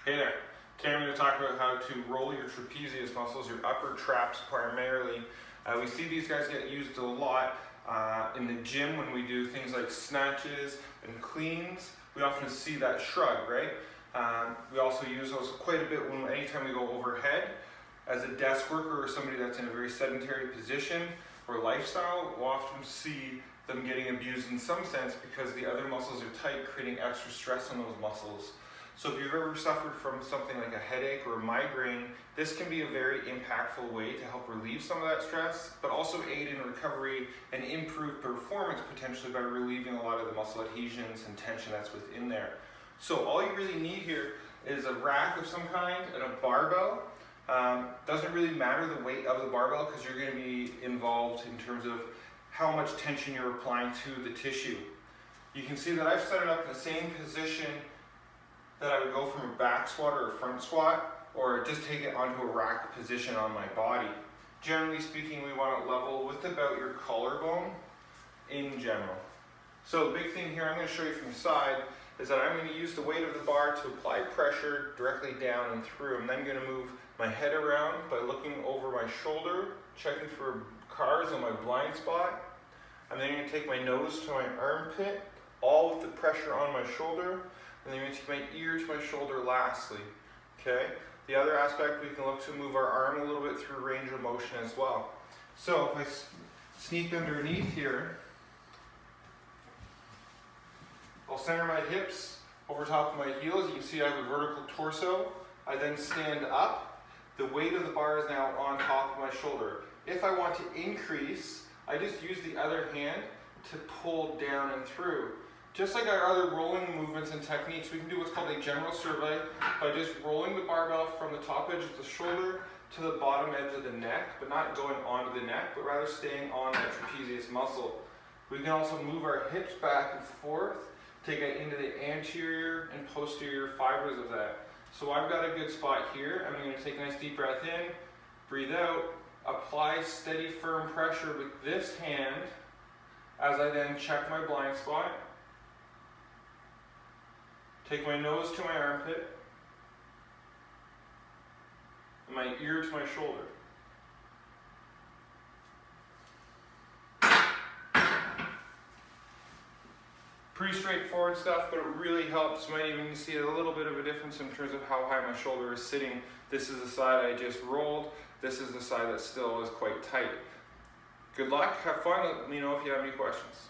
Hey there. Today I'm going to talk about how to roll your trapezius muscles, your upper traps primarily. We see these guys get used a lot in the gym when we do things like snatches and cleans. We often see that shrug, right? We also use those quite a bit anytime we go overhead. As a desk worker or somebody that's in a very sedentary position or lifestyle, we'll often see them getting abused in some sense because the other muscles are tight, creating extra stress on those muscles. So if you've ever suffered from something like a headache or a migraine, this can be a very impactful way to help relieve some of that stress, but also aid in recovery and improve performance potentially by relieving a lot of the muscle adhesions and tension that's within there. So all you really need here is a rack of some kind and a barbell. Doesn't really matter the weight of the barbell because you're going to be involved in terms of how much tension you're applying to the tissue. You can see that I've set it up in the same position that I would go from a back squat or a front squat, or just take it onto a rack position on my body. Generally speaking, we want it level with about your collarbone in general. So the big thing here I'm going to show you from the side is that I'm going to use the weight of the bar to apply pressure directly down and through. I'm then going to move my head around by looking over my shoulder, checking for cars on my blind spot. I'm then going to take my nose to my armpit, all with the pressure on my shoulder. And then I'm going to take my ear to my shoulder lastly, okay? The other aspect, we can look to move our arm a little bit through range of motion as well. So if I sneak underneath here, I'll center my hips over top of my heels. You can see I have a vertical torso. I then stand up. The weight of the bar is now on top of my shoulder. If I want to increase, I just use the other hand to pull down and through. Just like our other rolling movements and techniques, we can do what's called a general survey by just rolling the barbell from the top edge of the shoulder to the bottom edge of the neck, but not going onto the neck, but rather staying on that trapezius muscle. We can also move our hips back and forth, take it into the anterior and posterior fibers of that. So I've got a good spot here. I'm going to take a nice deep breath in, breathe out, apply steady, firm pressure with this hand as I then check my blind spot. Take my nose to my armpit, and my ear to my shoulder. Pretty straightforward stuff, but it really helps. You might even see a little bit of a difference in terms of how high my shoulder is sitting. This is the side I just rolled. This is the side that still is quite tight. Good luck, have fun, let me know if you have any questions.